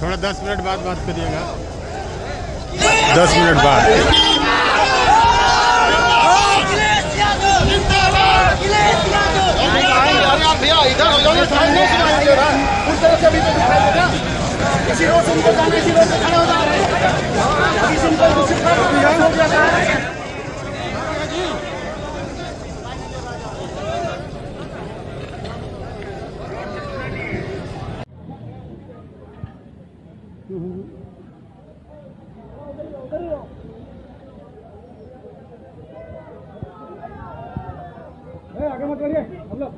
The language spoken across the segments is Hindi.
थोड़ा 10 मिनट बाद बात करिएगा। 10 मिनट बाद। भैया इधर हो जाओ, सामने से दिखाई दे रहा है, उस तरफ से भी तो दिखाई दे रहा है। इसी रोड से निकल जाना, इसी रोड से खड़ा हो जा रहे हैं। अभी सिंपल हो जाता है। आगे मत बढ़िए हम लोग।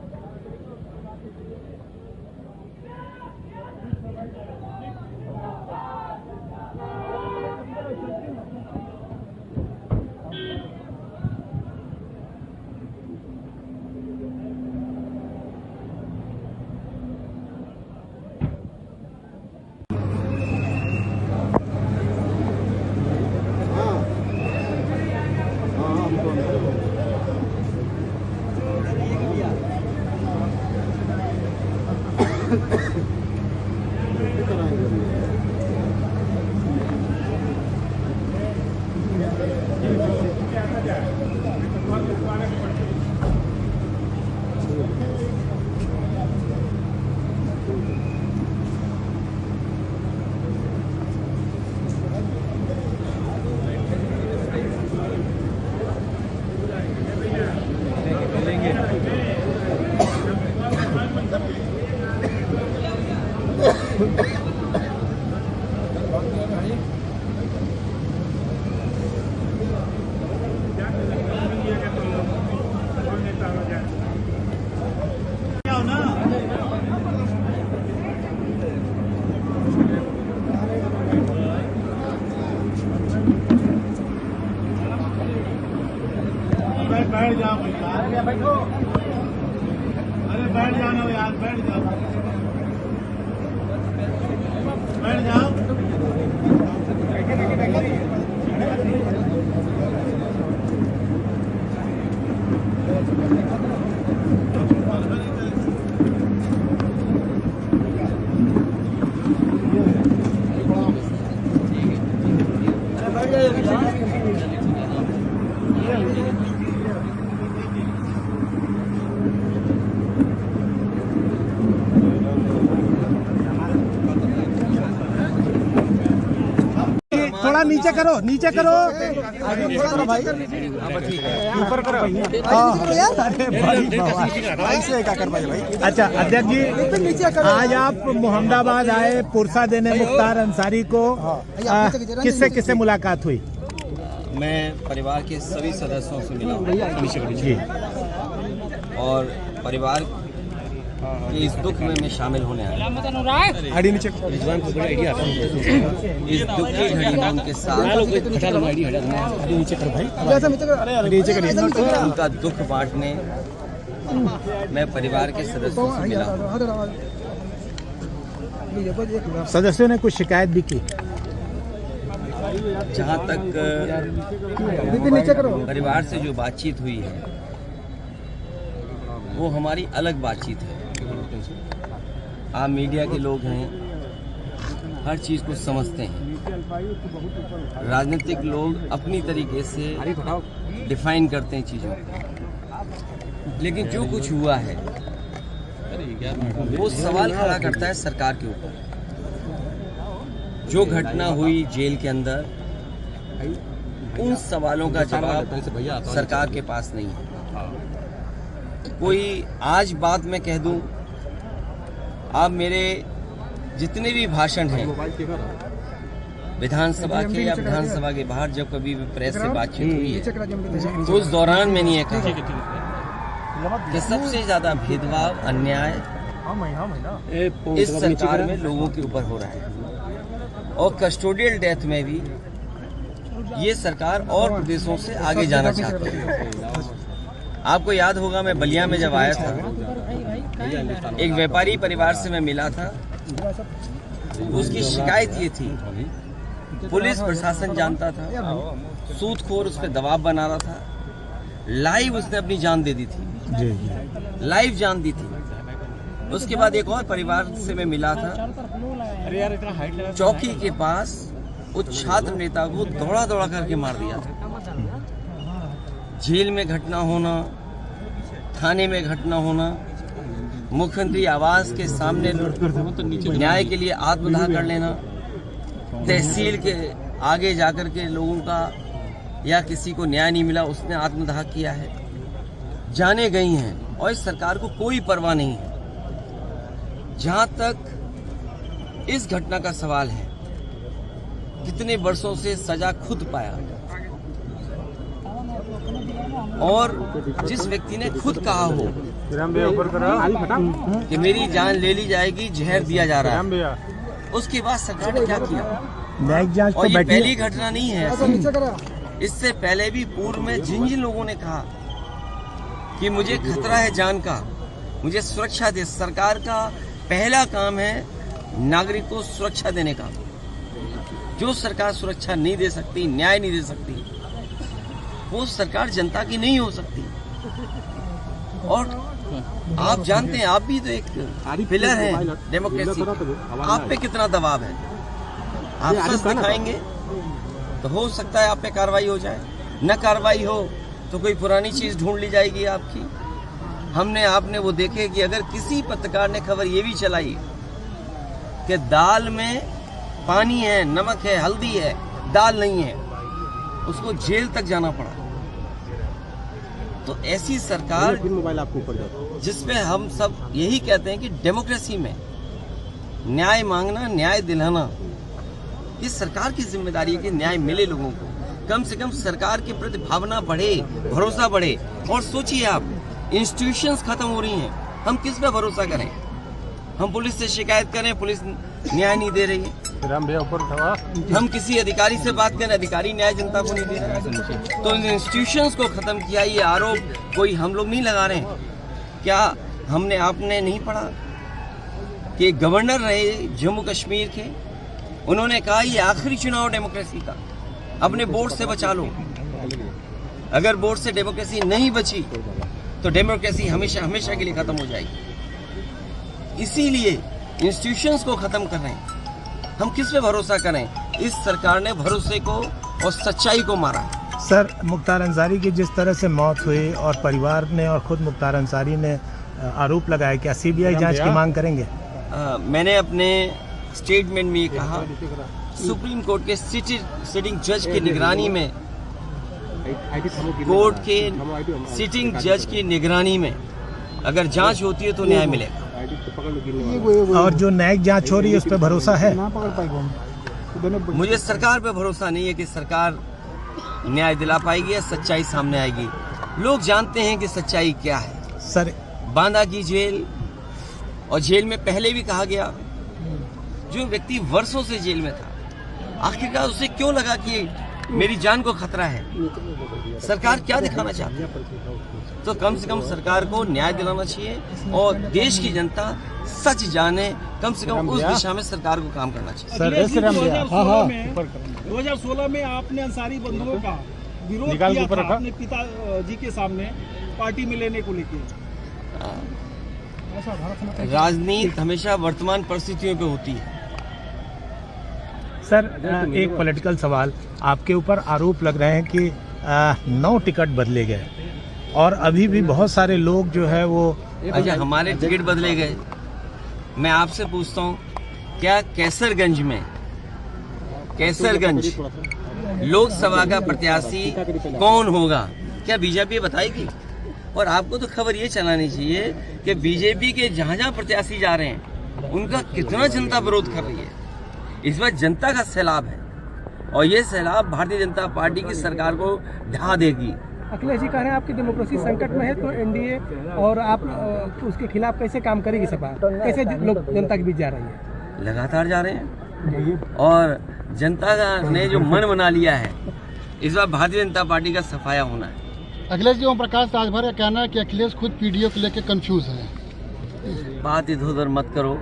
बैठ जाओ यार, बैठो। अरे बैठ जाना यार, बैठ जाओ, बैठ जाओ। थोड़ा नीचे करो, नीचे करो, भाई ऊपर करो। ऐसे क्या कर पाए भाई। अच्छा अध्यक्ष जी, आज आप मोहम्मदाबाद आए पुरसा देने मुख्तार अंसारी को, किससे किससे मुलाकात हुई? मैं परिवार के सभी सदस्यों से मिला जी, और परिवार के इस दुख में मैं शामिल होने आया। इस दुख की घड़ी में उनके साथ उनका दुख बांटने मैं परिवार के सदस्यों से मिला। सदस्यों ने कुछ शिकायत भी की। जहाँ तक परिवार से जो बातचीत हुई है वो हमारी अलग बातचीत है। आप मीडिया के लोग हैं, हर चीज़ को समझते हैं। राजनीतिक लोग अपनी तरीके से डिफाइन करते हैं चीज़ों को, लेकिन जो कुछ हुआ है वो सवाल खड़ा करता है सरकार के ऊपर। जो घटना हुई जेल के अंदर, उन सवालों का जवाब सरकार के पास नहीं है। कोई आज बात मैं कह दूं, आप मेरे जितने भी भाषण हैं विधानसभा के या विधानसभा के बाहर, जब कभी भी प्रेस से बातचीत हुई है तो उस दौरान मैंने ये कहा कि सबसे ज्यादा भेदभाव, अन्याय इस सरकार में लोगों के ऊपर हो रहा है, और कस्टोडियल डेथ में भी ये सरकार और प्रदेशों से आगे जाना चाहती है। आपको याद होगा, मैं बलिया में जब आया था, एक व्यापारी परिवार से मैं मिला था। उसकी शिकायत ये थी, पुलिस प्रशासन जानता था, सूदखोर उस पर दबाव बना रहा था, लाइव उसने अपनी जान दे दी थी, लाइव जान दी थी। उसके बाद एक और परिवार से मैं मिला था, अरे यार इतना हाइट लगा। चौकी के पास उस छात्र नेता को दौड़ा दौड़ा करके मार दिया था। जेल में घटना होना, थाने में घटना होना, मुख्यमंत्री आवास के सामने न्याय के लिए आत्मदाह कर लेना, तहसील के आगे जाकर के लोगों का या किसी को न्याय नहीं मिला उसने आत्मदाह किया है, जाने गई हैं और इस सरकार को कोई परवाह नहीं है। जहां तक इस घटना का सवाल है, कितने वर्षों से सजा खुद पाया और जिस व्यक्ति ने खुद कहा हो कि मेरी जान ले ली जाएगी, जहर दिया जा रहा है, उसके बाद सरकार ने क्या किया? और ये पहली घटना नहीं है ऐसी। इससे पहले भी पूर्व में जिन जिन लोगों ने कहा कि मुझे खतरा है जान का, मुझे सुरक्षा दे, सरकार का पहला काम है नागरिक को सुरक्षा देने का। जो सरकार सुरक्षा नहीं दे सकती, न्याय नहीं दे सकती, वो सरकार जनता की नहीं हो सकती। और आप जानते हैं, आप भी तो एक पिलर हैं डेमोक्रेसी, आप पे कितना दबाव है। आप सच दिखाएंगे तो हो सकता है आप पे कार्रवाई हो जाए, न कार्रवाई हो तो कोई पुरानी चीज ढूंढ ली जाएगी आपकी। हमने आपने वो देखे कि अगर किसी पत्रकार ने खबर ये भी चलाई कि दाल में पानी है, नमक है, हल्दी है, दाल नहीं है, उसको जेल तक जाना पड़ा। तो ऐसी सरकार जिसमें हम सब यही कहते हैं कि डेमोक्रेसी में न्याय मांगना, न्याय दिलाना, इस सरकार की जिम्मेदारी है कि न्याय मिले लोगों को। कम से कम सरकार के प्रति भावना बढ़े, भरोसा बढ़े। और सोचिए आप, इंस्टीट्यूशंस खत्म हो रही हैं, हम किस पे भरोसा करें? हम पुलिस से शिकायत करें, पुलिस न्याय नहीं दे रही है। हम किसी अधिकारी से बात करें, अधिकारी न्याय जनता को नहीं दे रहा है। तो इन इंस्टीट्यूशंस को खत्म किया, ये आरोप कोई हम लोग नहीं लगा रहे हैं। क्या हमने आपने नहीं पढ़ा कि गवर्नर रहे जम्मू कश्मीर के, उन्होंने कहा ये आखिरी चुनाव डेमोक्रेसी का, अपने बोर्ड से बचा लो। अगर बोर्ड से डेमोक्रेसी नहीं बची तो डेमोक्रेसी हमेशा हमेशा के लिए खत्म हो जाएगी। इसीलिए इंस्टीट्यूशंस को खत्म कर रहे हैं। हम किस पे भरोसा करें? इस सरकार ने भरोसे को और सच्चाई को मारा है। सर, मुख्तार अंसारी की जिस तरह से मौत हुई और परिवार ने और खुद मुख्तार अंसारी ने आरोप लगाया, क्या सीबीआई जांच की मांग करेंगे? मैंने अपने स्टेटमेंट में ये कहा, सुप्रीम कोर्ट के सिटिंग जज की निगरानी में, कोर्ट के सिटिंग जज की निगरानी में अगर जांच होती है तो न्याय मिलेगा। और जो न्यायिक जांच हो रही है उस पर भरोसा है? मुझे सरकार पे भरोसा नहीं है कि सरकार न्याय दिला पाएगी या सच्चाई सामने आएगी। लोग जानते हैं कि सच्चाई क्या है। सर, बांदा की जेल, और जेल में पहले भी कहा गया, जो व्यक्ति वर्षों से जेल में था, आखिरकार उसे क्यों लगा कि मेरी जान को खतरा है? सरकार क्या दिखाना चाहती है? तो कम से कम सरकार को न्याय दिलाना चाहिए और देश की जनता सच जाने, कम से कम उस दिशा में सरकार को काम करना चाहिए। सर, 2016 में आपने अंसारी बंधुओं का विरोध किया था अपने पिताजी के सामने पार्टी में लेने को लेकर। राजनीति हमेशा वर्तमान परिस्थितियों पे होती है। सर, एक पॉलिटिकल सवाल, आपके ऊपर आरोप लग रहे हैं कि 9 टिकट बदले गए और अभी भी बहुत सारे लोग जो है वो, अच्छा, हमारे टिकट बदले गए। मैं आपसे पूछता हूँ, क्या कैसरगंज में, कैसरगंज लोकसभा का प्रत्याशी कौन होगा? क्या बीजेपी बताएगी? और आपको तो खबर ये चलानी चाहिए कि बीजेपी के जहाँ जहाँ प्रत्याशी जा रहे हैं उनका कितना जनता विरोध कर रही है। इस बार जनता का सैलाब है और ये सैलाब भारतीय जनता पार्टी की सरकार को ढहा देगी। अखिलेश जी कह रहे हैं आपकी डेमोक्रेसी संकट में है, तो एनडीए और आप उसके खिलाफ कैसे काम करेगी सपा? कैसे लोग जनता के बीच जा रही है? लगातार जा रहे हैं और जनता ने जो मन बना लिया है, इस बार भारतीय जनता पार्टी का सफाया होना है। अखिलेश जी, ओम प्रकाश राजभर का कहना है कि अखिलेश खुद पीडीओ को लेकर कंफ्यूज है। बात इधर उधर मत करो,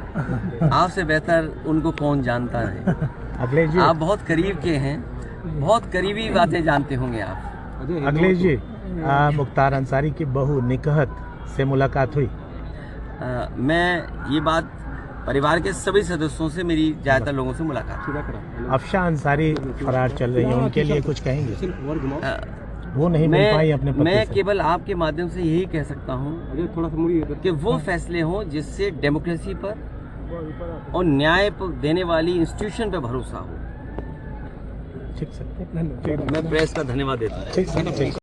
आपसे बेहतर उनको कौन जानता है। अखिलेश जी, आप बहुत करीब के हैं, बहुत करीबी बातें जानते होंगे आप। अखिलेश जी, मुख्तार अंसारी की बहू निकहत से मुलाकात हुई? मैं ये बात परिवार के सभी सदस्यों से, मेरी ज़्यादातर लोगों से मुलाकात। अफशा अंसारी फरार चल रही है, उनके लिए कुछ कहेंगे? वो नहीं मिल पाई अपने पति मैं से। केवल आपके माध्यम से यही कह सकता हूँ कि वो फैसले हों जिससे डेमोक्रेसी पर और न्याय देने वाली इंस्टीट्यूशन पर भरोसा हो। ठीक सर, मैं प्रेस का धन्यवाद देता हूँ। ठीक सर, ठीक।